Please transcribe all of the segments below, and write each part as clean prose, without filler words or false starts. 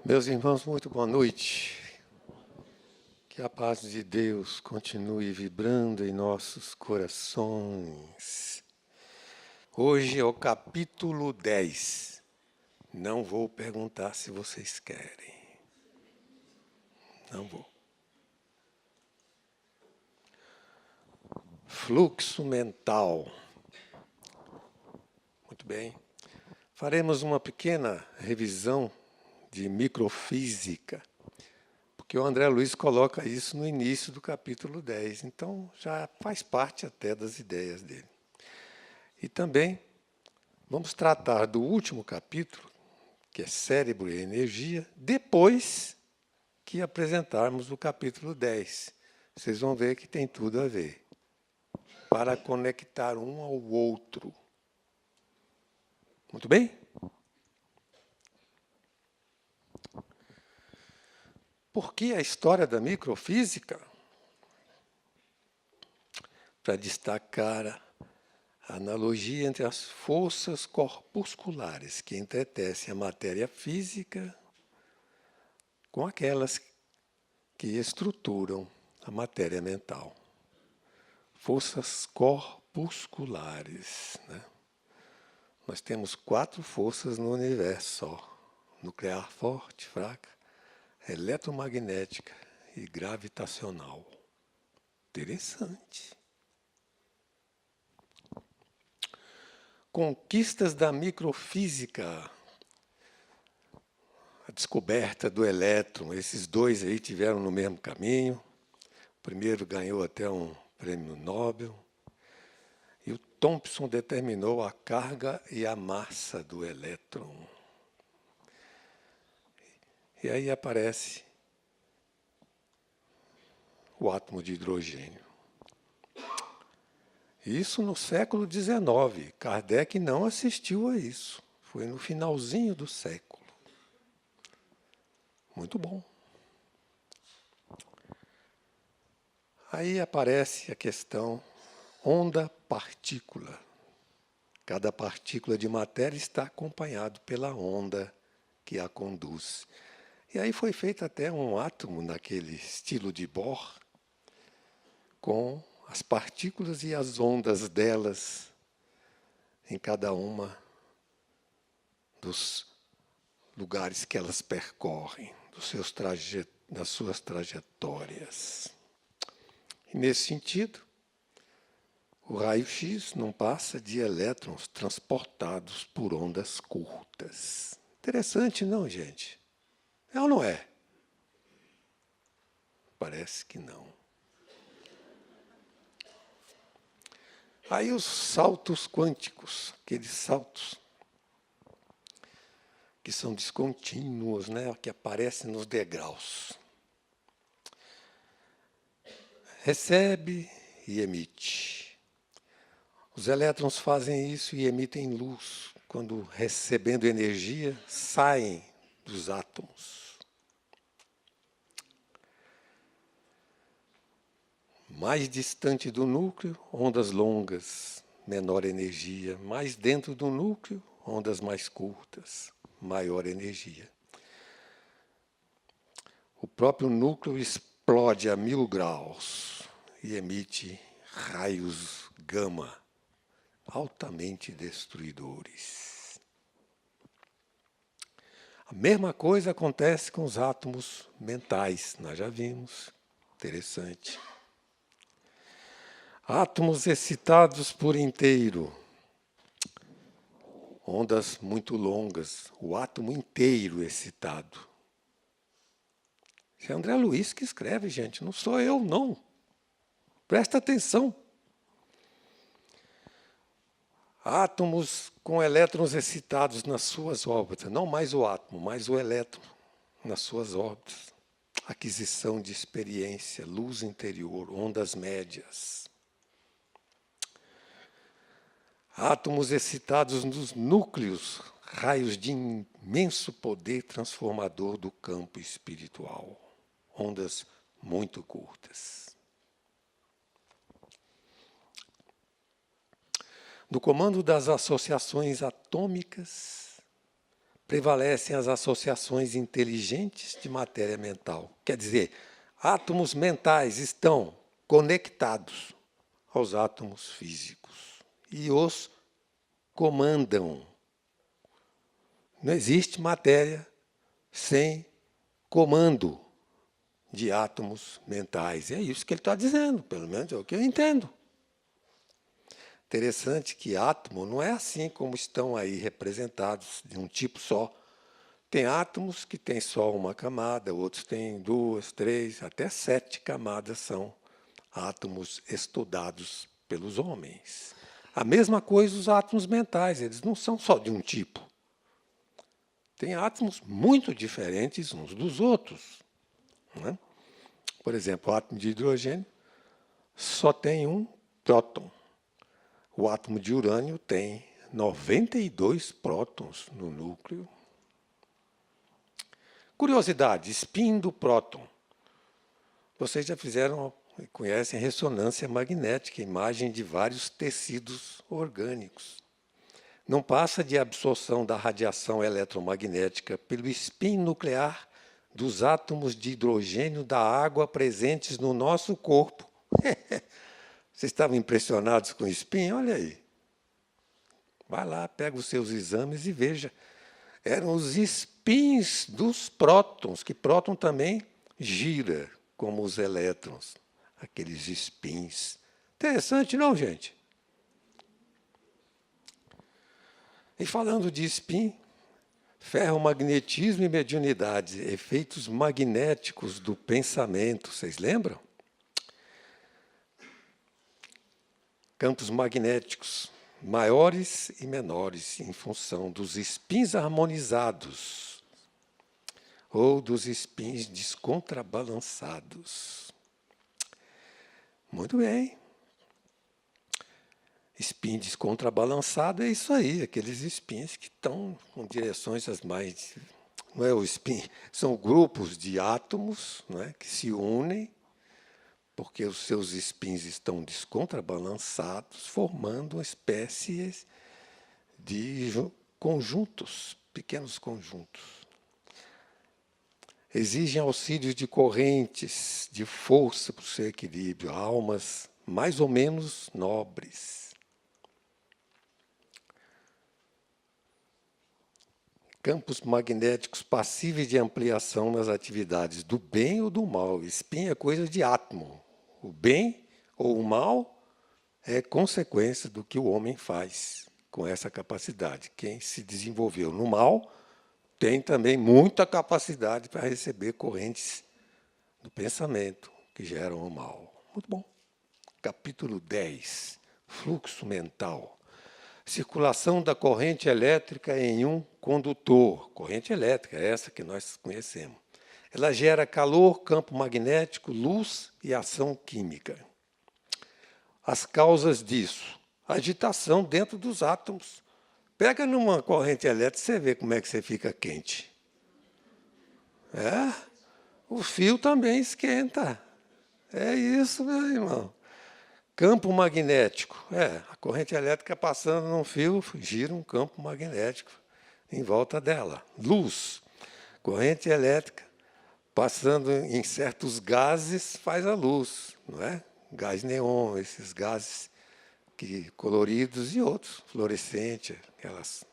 Meus irmãos, muito boa noite. Que a paz de Deus continue vibrando em nossos corações. Hoje é o capítulo 10. Não vou perguntar se vocês querem. Não vou. Fluxo mental. Muito bem. Faremos uma pequena revisão de microfísica, porque o André Luiz coloca isso no início do capítulo 10, então já faz parte até das ideias dele. E também vamos tratar do último capítulo, que é cérebro e energia, depois que apresentarmos o capítulo 10. Vocês vão ver que tem tudo a ver, para conectar um ao outro. Muito bem? Por que a história da microfísica? Para destacar a analogia entre as forças corpusculares que entretecem a matéria física com aquelas que estruturam a matéria mental. Forças corpusculares, né? Nós temos 4 forças no universo só: nuclear forte, fraca, eletromagnética e gravitacional. Interessante. Conquistas da microfísica. A descoberta do elétron. Esses dois aí tiveram no mesmo caminho. O primeiro ganhou até um prêmio Nobel. E o Thomson determinou a carga e a massa do elétron. E aí aparece o átomo de hidrogênio. Isso no século XIX. Kardec não assistiu a isso. Foi no finalzinho do século. Muito bom. Aí aparece a questão onda-partícula. Cada partícula de matéria está acompanhada pela onda que a conduz. E aí foi feito até um átomo naquele estilo de Bohr, com as partículas e as ondas delas em cada uma dos lugares que elas percorrem, das suas trajetórias. E nesse sentido, o raio-x não passa de elétrons transportados por ondas curtas. Interessante, não, gente? É ou não é? Parece que não. Aí os saltos quânticos, aqueles saltos que são descontínuos, né, que aparecem nos degraus. Recebe e emite. Os elétrons fazem isso e emitem luz, quando, recebendo energia, saem dos átomos. Mais distante do núcleo, ondas longas, menor energia. Mais dentro do núcleo, ondas mais curtas, maior energia. O próprio núcleo explode a 1000 graus e emite raios gama, altamente destruidores. A mesma coisa acontece com os átomos mentais, nós já vimos. Interessante. Átomos excitados por inteiro. Ondas muito longas, o átomo inteiro excitado. Isso é André Luiz que escreve, gente, não sou eu, não. Presta atenção. Átomos com elétrons excitados nas suas órbitas, não mais o átomo, mas o elétron nas suas órbitas. Aquisição de experiência, luz interior, ondas médias. Átomos excitados nos núcleos, raios de imenso poder transformador do campo espiritual. Ondas muito curtas. No comando das associações atômicas, prevalecem as associações inteligentes de matéria mental. Quer dizer, átomos mentais estão conectados aos átomos físicos e os comandam. Não existe matéria sem comando de átomos mentais. É isso que ele está dizendo, pelo menos é o que eu entendo. Interessante que átomo não é assim como estão aí representados, de um tipo só. Tem átomos que têm só uma camada, outros têm 2, 3, até 7 camadas são átomos estudados pelos homens. A mesma coisa os átomos mentais, eles não são só de um tipo. Tem átomos muito diferentes uns dos outros, né? Por exemplo, o átomo de hidrogênio só tem um próton. O átomo de urânio tem 92 prótons no núcleo. Curiosidade, spin do próton. Vocês já fizeram, conhecem ressonância magnética, imagem de vários tecidos orgânicos. Não passa de absorção da radiação eletromagnética pelo spin nuclear dos átomos de hidrogênio da água presentes no nosso corpo. Vocês estavam impressionados com o spin? Olha aí. Vai lá, pega os seus exames e veja. Eram os spins dos prótons, que próton também gira, como os elétrons. Aqueles spins. Interessante, não, gente? E falando de spin, ferromagnetismo e mediunidade, efeitos magnéticos do pensamento, vocês lembram? Campos magnéticos maiores e menores em função dos spins harmonizados ou dos spins descontrabalançados. Muito bem. Spin descontrabalançado é isso aí, aqueles spins que estão com direções as mais... Não é o spin, são grupos de átomos, não é, que se unem porque os seus spins estão descontrabalançados, formando uma espécie de conjuntos, pequenos conjuntos. Exigem auxílio de correntes de força para o seu equilíbrio, almas mais ou menos nobres. Campos magnéticos passíveis de ampliação nas atividades do bem ou do mal. Spin é coisa de átomo. O bem ou o mal é consequência do que o homem faz com essa capacidade. Quem se desenvolveu no mal tem também muita capacidade para receber correntes do pensamento que geram o mal. Muito bom. Capítulo 10. Fluxo mental. Circulação da corrente elétrica em um condutor. Corrente elétrica, essa que nós conhecemos. Ela gera calor, campo magnético, luz e ação química. As causas disso: agitação dentro dos átomos. Pega numa corrente elétrica, você vê como é que você fica quente. O fio também esquenta. É isso, meu irmão. Campo magnético. A corrente elétrica passando num fio, gira um campo magnético em volta dela. Luz. Corrente elétrica passando em certos gases faz a luz, não é? Gás neon, esses gases coloridos e outros, fluorescente, aquelas.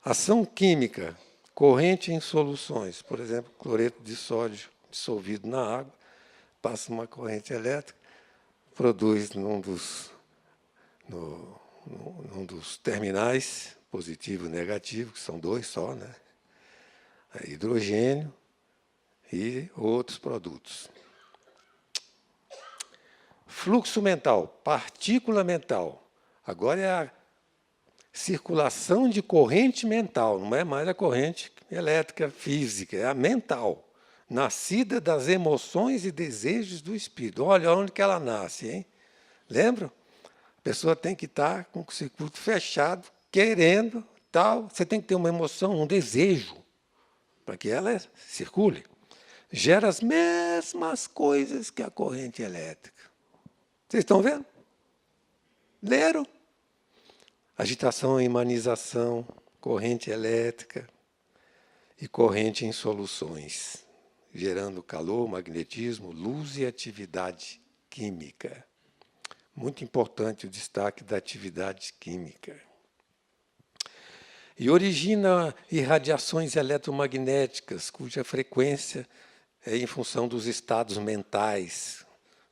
Ação química, corrente em soluções, por exemplo, cloreto de sódio dissolvido na água, passa uma corrente elétrica, produz num dos terminais, positivo e negativo, que são 2 só, né? Hidrogênio e outros produtos. Fluxo mental, partícula mental. Agora é a circulação de corrente mental, não é mais a corrente elétrica física, é a mental, nascida das emoções e desejos do espírito. Olha onde que ela nasce, hein? Lembra? A pessoa tem que estar com o circuito fechado, querendo, tal. Você tem que ter uma emoção, um desejo, para que ela circule. Gera as mesmas coisas que a corrente elétrica. Vocês estão vendo? Leram? Agitação, imanização, corrente elétrica, e corrente em soluções, gerando calor, magnetismo, luz e atividade química. Muito importante o destaque da atividade química. E origina irradiações eletromagnéticas, cuja frequência é em função dos estados mentais.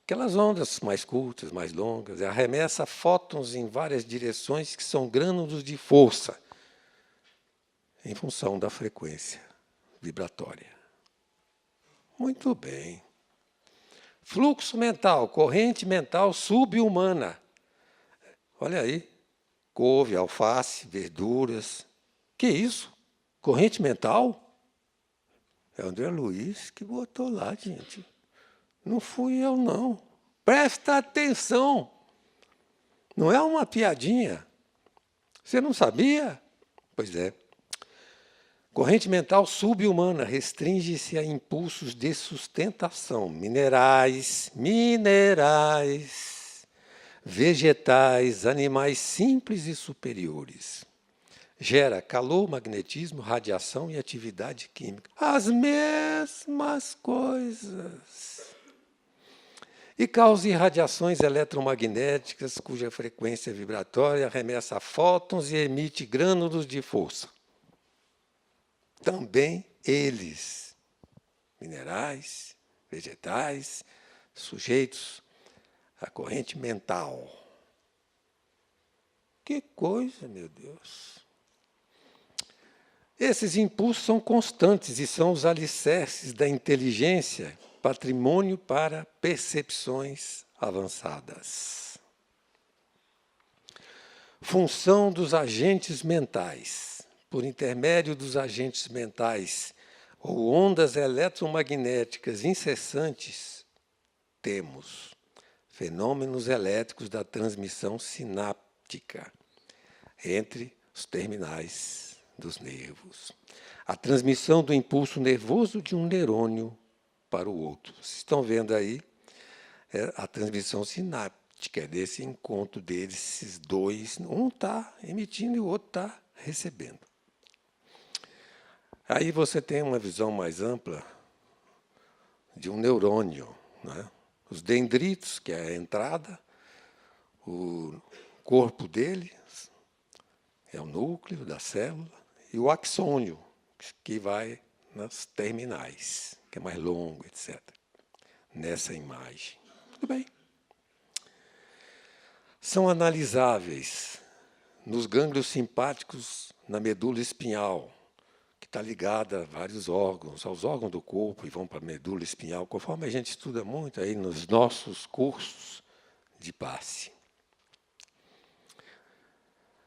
Aquelas ondas mais curtas, mais longas, arremessa fótons em várias direções que são grânulos de força, em função da frequência vibratória. Muito bem. Fluxo mental, corrente mental subhumana. Olha aí, couve, alface, verduras. Que isso? Corrente mental? É o André Luiz que botou lá, gente. Não fui eu, não. Presta atenção. Não é uma piadinha. Você não sabia? Pois é. Corrente mental subhumana restringe-se a impulsos de sustentação, minerais, vegetais, animais simples e superiores. Gera calor, magnetismo, radiação e atividade química. As mesmas coisas. E causa irradiações eletromagnéticas, cuja frequência vibratória arremessa fótons e emite grânulos de força. Também eles, minerais, vegetais, sujeitos à corrente mental. Que coisa, meu Deus! Esses impulsos são constantes e são os alicerces da inteligência, patrimônio para percepções avançadas. Função dos agentes mentais. Por intermédio dos agentes mentais ou ondas eletromagnéticas incessantes, temos fenômenos elétricos da transmissão sináptica entre os terminais dos nervos. A transmissão do impulso nervoso de um neurônio para o outro. Vocês estão vendo aí a transmissão sináptica, desse encontro deles, esses dois. Um está emitindo e o outro está recebendo. Aí você tem uma visão mais ampla de um neurônio, né? Os dendritos, que é a entrada, o corpo dele é o núcleo da célula, e o axônio, que vai nas terminais, que é mais longo, etc. Nessa imagem. Tudo bem. São analisáveis nos gânglios simpáticos na medula espinhal, que está ligada a vários órgãos, aos órgãos do corpo, e vão para a medula espinhal, conforme a gente estuda muito aí nos nossos cursos de passe.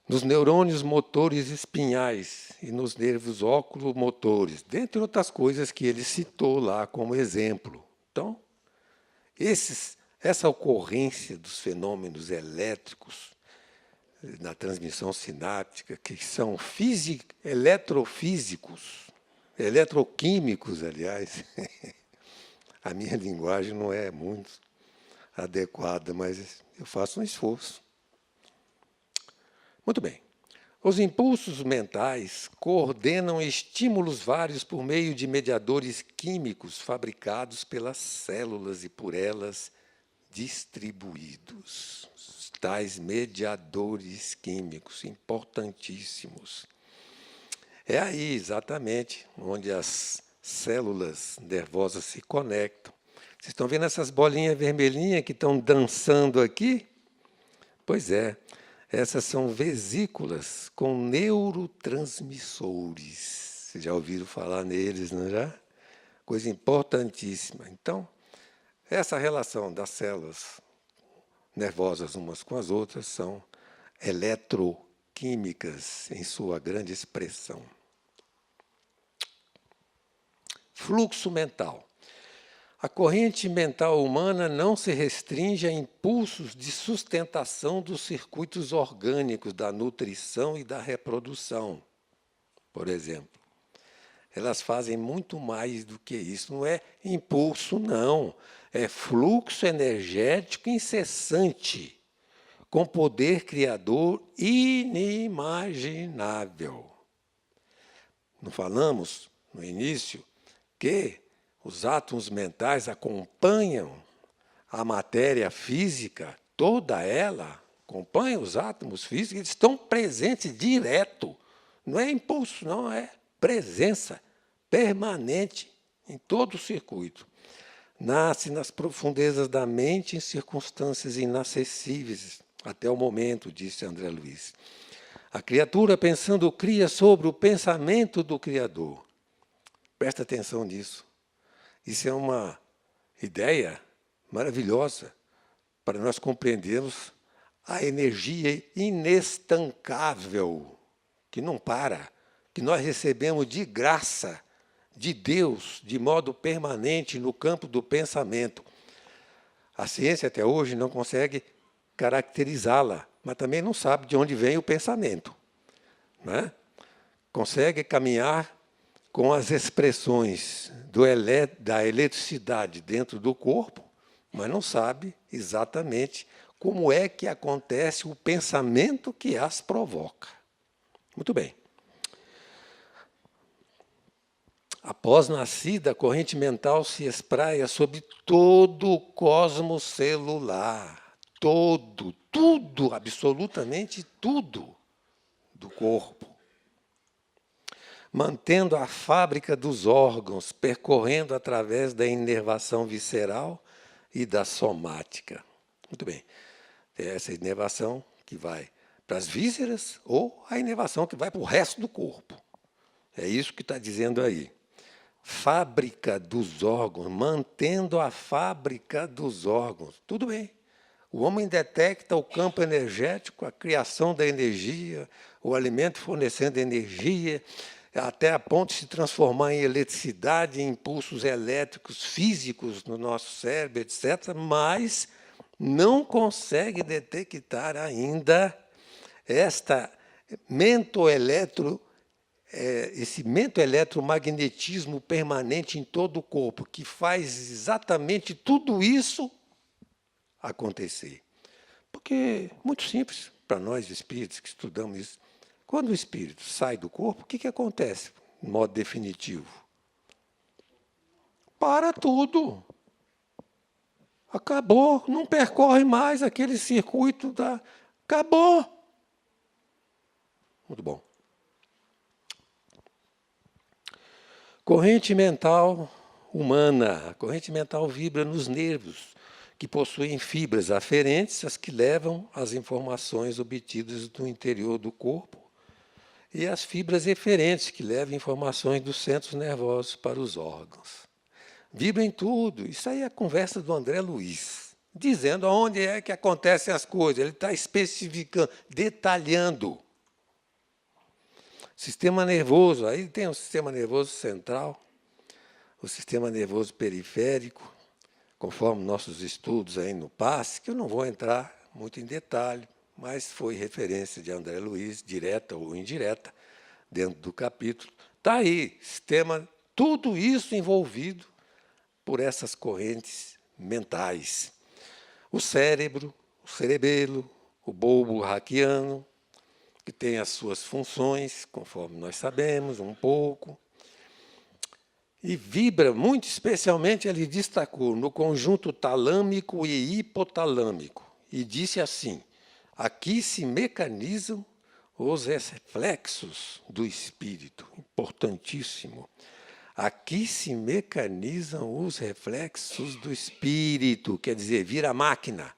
Nos neurônios motores espinhais e nos nervos oculomotores, dentre outras coisas que ele citou lá como exemplo. Então, essa ocorrência dos fenômenos elétricos na transmissão sináptica, que são eletrofísicos, eletroquímicos, aliás. A minha linguagem não é muito adequada, mas eu faço um esforço. Muito bem. Os impulsos mentais coordenam estímulos vários por meio de mediadores químicos fabricados pelas células e por elas distribuídos. Tais mediadores químicos importantíssimos. É aí, exatamente, onde as células nervosas se conectam. Vocês estão vendo essas bolinhas vermelhinhas que estão dançando aqui? Pois é, essas são vesículas com neurotransmissores. Vocês já ouviram falar neles, não é já? Coisa importantíssima. Então, essa relação das células nervosas umas com as outras são eletroquímicas em sua grande expressão. Fluxo mental. A corrente mental humana não se restringe a impulsos de sustentação dos circuitos orgânicos da nutrição e da reprodução, por exemplo. Elas fazem muito mais do que isso. Não é impulso, não. É fluxo energético incessante, com poder criador inimaginável. Não falamos no início, que os átomos mentais acompanham a matéria física, toda ela acompanha os átomos físicos, eles estão presentes direto. Não é impulso, não, é presença permanente em todo o circuito. Nasce nas profundezas da mente em circunstâncias inacessíveis até o momento, disse André Luiz. A criatura, pensando, cria sobre o pensamento do Criador. Presta atenção nisso. Isso é uma ideia maravilhosa para nós compreendermos a energia inestancável, que não para, que nós recebemos de graça de Deus, de modo permanente no campo do pensamento. A ciência até hoje não consegue caracterizá-la, mas também não sabe de onde vem o pensamento, né? Consegue caminhar com as expressões da eletricidade dentro do corpo, mas não sabe exatamente como é que acontece o pensamento que as provoca. Muito bem. Após nascida, a corrente mental se espraia sobre todo o cosmos celular. Todo, tudo, absolutamente tudo do corpo. Mantendo a fábrica dos órgãos, percorrendo através da inervação visceral e da somática. Muito bem. É essa inervação que vai para as vísceras ou a inervação que vai para o resto do corpo. É isso que está dizendo aí. Fábrica dos órgãos, mantendo a fábrica dos órgãos. Tudo bem. O homem detecta o campo energético, a criação da energia, o alimento fornecendo energia, até a ponto de se transformar em eletricidade, em impulsos elétricos físicos no nosso cérebro, etc., mas não consegue detectar ainda esse mento-eletromagnetismo permanente em todo o corpo, que faz exatamente tudo isso acontecer. Porque é muito simples para nós espíritos que estudamos isso. Quando o espírito sai do corpo, o que acontece, de modo definitivo? Para tudo. Acabou, não percorre mais aquele circuito da... Acabou. Muito bom. Corrente mental humana. A corrente mental vibra nos nervos, que possuem fibras aferentes, as que levam as informações obtidas do interior do corpo, e as fibras eferentes, que levam informações dos centros nervosos para os órgãos. Vibra em tudo. Isso aí é a conversa do André Luiz, dizendo aonde é que acontecem as coisas. Ele está especificando, detalhando. Sistema nervoso, aí tem o sistema nervoso central, o sistema nervoso periférico, conforme nossos estudos aí no PASSE, que eu não vou entrar muito em detalhe, mas foi referência de André Luiz, direta ou indireta, dentro do capítulo. Está aí, sistema, tudo isso envolvido por essas correntes mentais. O cérebro, o cerebelo, o bulbo raquiano, que tem as suas funções, conforme nós sabemos, um pouco. E vibra, muito especialmente, ele destacou, no conjunto talâmico e hipotalâmico. E disse assim, aqui se mecanizam os reflexos do espírito. Importantíssimo. Aqui se mecanizam os reflexos do espírito, quer dizer, vira máquina.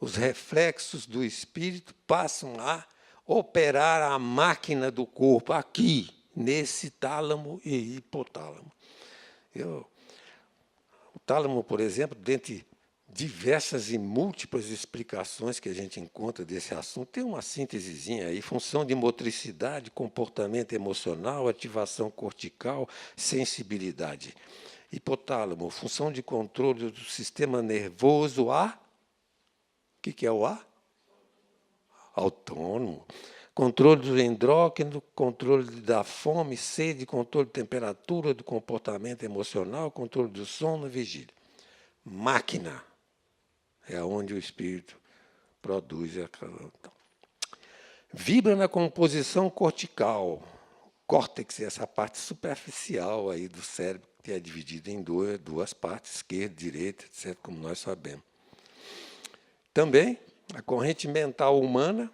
Os reflexos do espírito passam a operar a máquina do corpo, aqui, nesse tálamo e hipotálamo. O tálamo, por exemplo, dentre diversas e múltiplas explicações que a gente encontra desse assunto, tem uma síntesezinha aí, função de motricidade, comportamento emocional, ativação cortical, sensibilidade. Hipotálamo, função de controle do sistema nervoso A. O que é o A? Autônomo. Controle do endócrino, controle da fome, sede, controle de temperatura, do comportamento emocional, controle do sono, vigília. Máquina é onde o espírito produz aquela. Vibra na composição cortical. córtex, essa parte superficial aí do cérebro, que é dividida em duas partes, esquerda, direita, etc., como nós sabemos. Também, a corrente mental humana,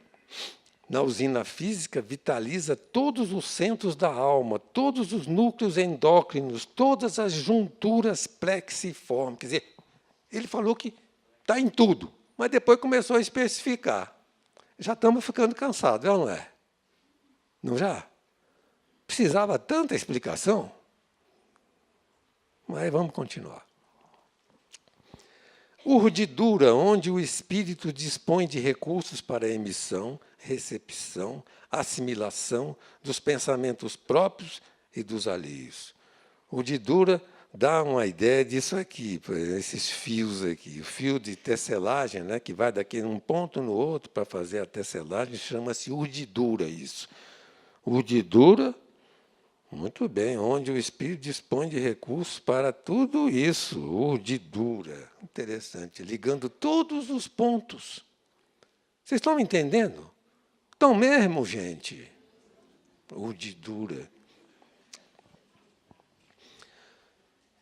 na usina física, vitaliza todos os centros da alma, todos os núcleos endócrinos, todas as junturas plexiformes. Quer dizer, ele falou que está em tudo, mas depois começou a especificar. Já estamos ficando cansados, não é? Não já? Precisava tanta explicação? Mas vamos continuar. Urdidura, onde o espírito dispõe de recursos para a emissão, recepção, assimilação dos pensamentos próprios e dos alheios. Urdidura dá uma ideia disso aqui, esses fios aqui. O fio de tecelagem, né, que vai daqui um ponto no outro para fazer a tecelagem, chama-se urdidura isso. Urdidura, muito bem, onde o espírito dispõe de recursos para tudo isso, urdidura. Interessante, ligando todos os pontos. Vocês estão me entendendo? Estão mesmo, gente? Urdidura.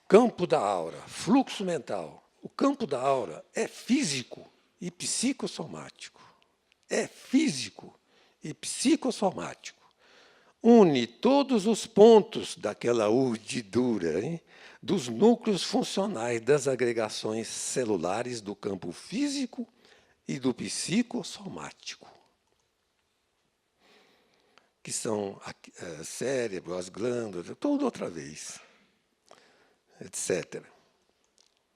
Campo da aura, fluxo mental. O campo da aura é físico e psicossomático. É físico e psicossomático. Une todos os pontos daquela urdidura, hein, dos núcleos funcionais das agregações celulares do campo físico e do psicossomático, que são cérebro, as glândulas, tudo outra vez, etc.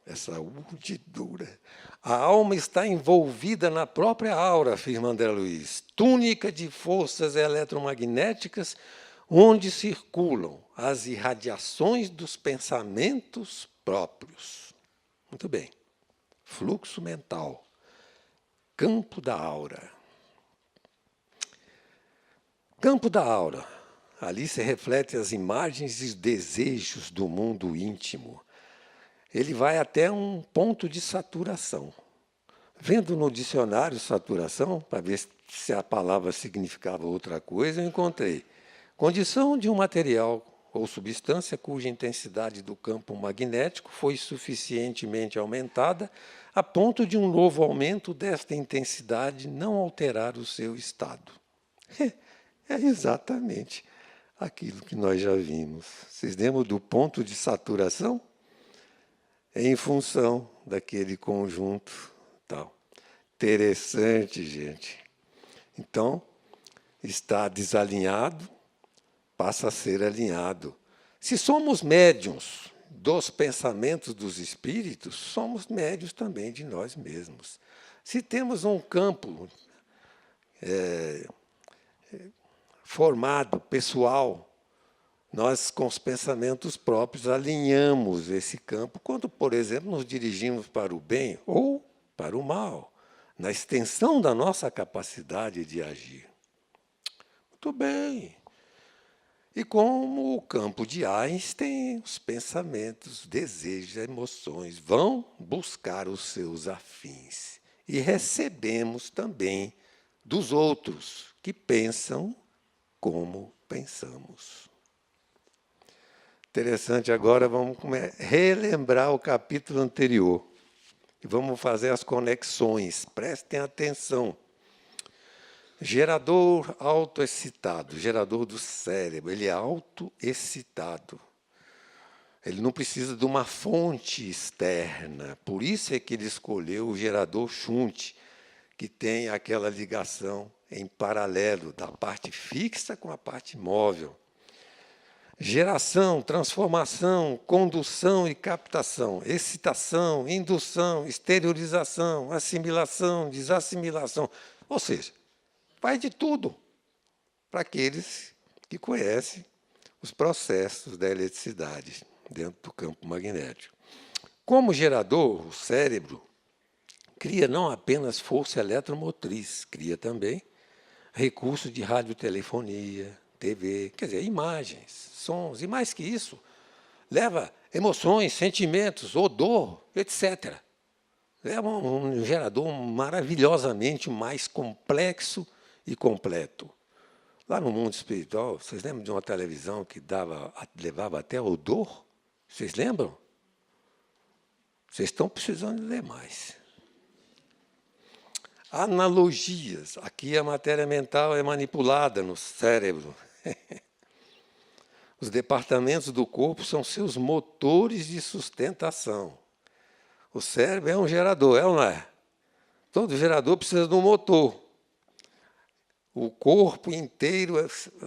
Essa urdidura. A alma está envolvida na própria aura, afirma André Luiz, túnica de forças eletromagnéticas onde circulam as irradiações dos pensamentos próprios. Muito bem. Fluxo mental. Campo da aura. Campo da aura. Ali se refletem as imagens e desejos do mundo íntimo. Ele vai até um ponto de saturação. Vendo no dicionário saturação, para ver se a palavra significava outra coisa, eu encontrei condição de um material ou substância cuja intensidade do campo magnético foi suficientemente aumentada a ponto de um novo aumento desta intensidade não alterar o seu estado. É exatamente aquilo que nós já vimos. Vocês lembram do ponto de saturação? Em função daquele conjunto tal. Interessante, gente. Então, está desalinhado, passa a ser alinhado. Se somos médiuns dos pensamentos dos espíritos, somos médiuns também de nós mesmos. Se temos um campo formado, pessoal, nós, com os pensamentos próprios, alinhamos esse campo quando, por exemplo, nos dirigimos para o bem ou para o mal, na extensão da nossa capacidade de agir. Muito bem. E como o campo de Einstein, os pensamentos, desejos, emoções vão buscar os seus afins. E recebemos também dos outros que pensam como pensamos. Interessante, agora vamos relembrar o capítulo anterior. E vamos fazer as conexões. Prestem atenção. Gerador autoexcitado, gerador do cérebro, ele é autoexcitado. Ele não precisa de uma fonte externa. Por isso é que ele escolheu o gerador shunt, que tem aquela ligação em paralelo da parte fixa com a parte móvel. Geração, transformação, condução e captação, excitação, indução, exteriorização, assimilação, desassimilação. Ou seja, vai de tudo para aqueles que conhecem os processos da eletricidade dentro do campo magnético. Como gerador, o cérebro cria não apenas força eletromotriz, cria também recursos de radiotelefonia, TV, quer dizer, imagens, sons, e mais que isso, leva emoções, sentimentos, odor, etc. É um gerador maravilhosamente mais complexo e completo. Lá no mundo espiritual, vocês lembram de uma televisão que levava até odor? Vocês lembram? Vocês estão precisando ler mais. Analogias. Aqui a matéria mental é manipulada no cérebro. Os departamentos do corpo são seus motores de sustentação. O cérebro é um gerador, é ou não é? Todo gerador precisa de um motor. O corpo inteiro,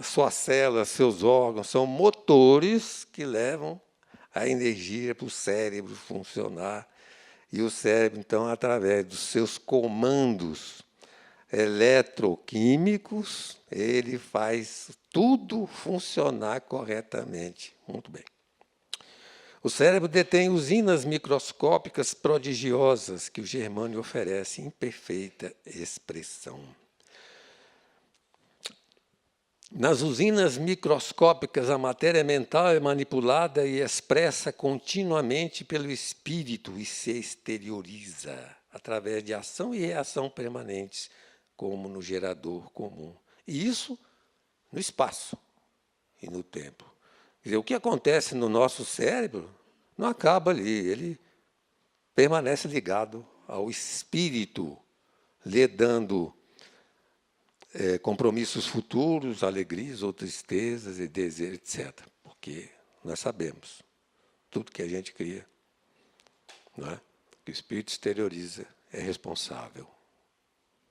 suas células, seus órgãos, são motores que levam a energia para o cérebro funcionar. E o cérebro, então, através dos seus comandos eletroquímicos, ele faz tudo funcionar corretamente. Muito bem. O cérebro detém usinas microscópicas prodigiosas que o Germânio oferece em perfeita expressão. Nas usinas microscópicas, a matéria mental é manipulada e expressa continuamente pelo espírito e se exterioriza através de ação e reação permanentes, como no gerador comum. E isso no espaço e no tempo. Quer dizer, o que acontece no nosso cérebro não acaba ali, ele permanece ligado ao espírito, lhe dando compromissos futuros, alegrias ou tristezas e desejos, etc. Porque nós sabemos, tudo que a gente cria, não é? Que o espírito exterioriza, é responsável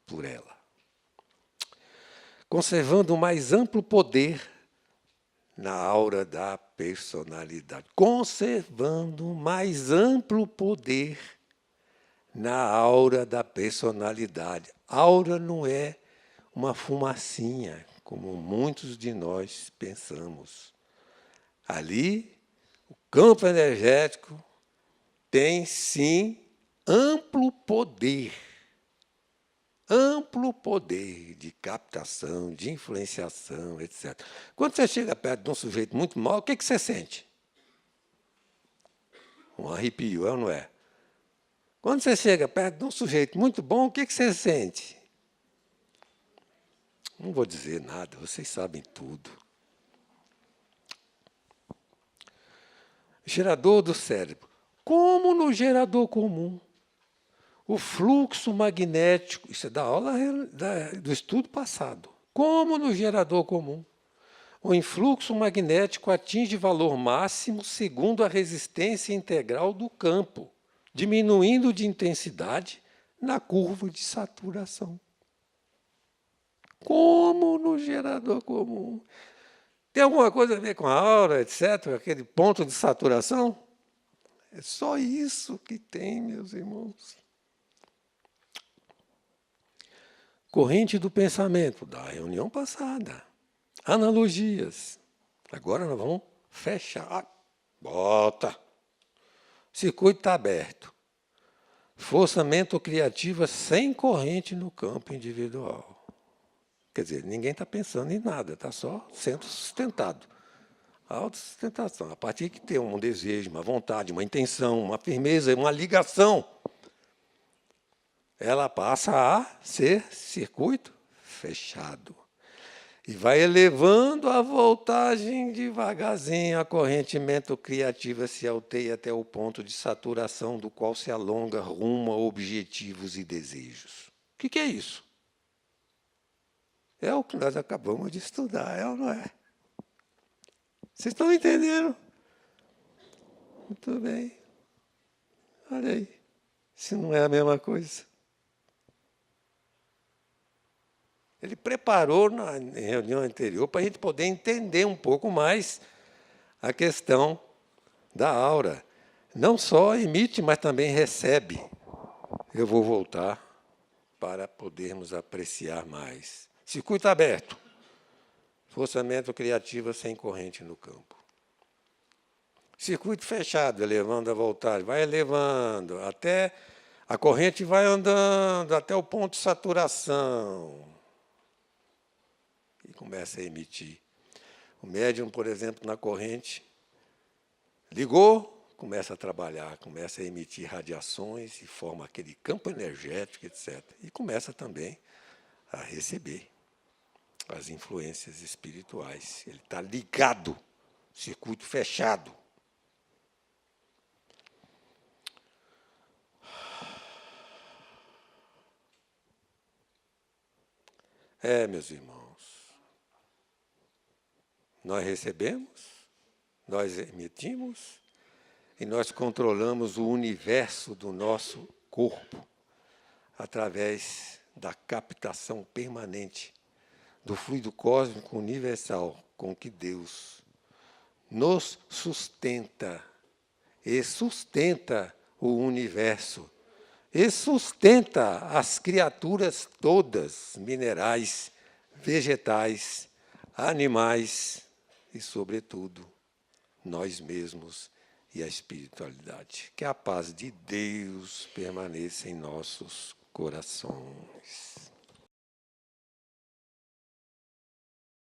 por ela. Conservando o mais amplo poder na aura da personalidade. Conservando o mais amplo poder na aura da personalidade. Aura não é uma fumacinha, como muitos de nós pensamos. Ali, o campo energético tem, sim, amplo poder de captação, de influenciação, etc. Quando você chega perto de um sujeito muito mau, o que você sente? Um arrepio, é ou não é? Quando você chega perto de um sujeito muito bom, o que você sente? Não vou dizer nada, vocês sabem tudo. Gerador do cérebro. Como no gerador comum, o fluxo magnético, isso é da aula do estudo passado, como no gerador comum, o influxo magnético atinge valor máximo segundo a resistência integral do campo, diminuindo de intensidade na curva de saturação. Como no gerador comum. Tem alguma coisa a ver com a aura, etc., aquele ponto de saturação? É só isso que tem, meus irmãos. Corrente do pensamento, da reunião passada. Analogias. Agora nós vamos fechar. Bota. Circuito está aberto. Força mentocriativa sem corrente no campo individual. Quer dizer, ninguém está pensando em nada, está só sendo sustentado. A autossustentação, a partir que tem um desejo, uma vontade, uma intenção, uma firmeza, uma ligação, ela passa a ser circuito fechado. E vai elevando a voltagem devagarzinho, a corrente mentocriativa se alteia até o ponto de saturação, do qual se alonga rumo a objetivos e desejos. O que é isso? É o que nós acabamos de estudar, é ou não é? Vocês estão entendendo? Muito bem. Olha aí, se não é a mesma coisa. Ele preparou na reunião anterior para a gente poder entender um pouco mais a questão da aura. Não só emite, mas também recebe. Eu vou voltar para podermos apreciar mais. Circuito aberto. Força mentocriativa sem corrente no campo. Circuito fechado, elevando a voltagem. Vai elevando, até a corrente vai andando até o ponto de saturação. E começa a emitir. O médium, por exemplo, na corrente, ligou, começa a trabalhar, começa a emitir radiações e forma aquele campo energético, etc. E começa também a receber. as influências espirituais. Ele está ligado, circuito fechado. Meus irmãos, nós recebemos, nós emitimos e nós controlamos o universo do nosso corpo através da captação permanente do fluido cósmico universal com que Deus nos sustenta e sustenta o universo e sustenta as criaturas todas, minerais, vegetais, animais e, sobretudo, nós mesmos e a espiritualidade. Que a paz de Deus permaneça em nossos corações.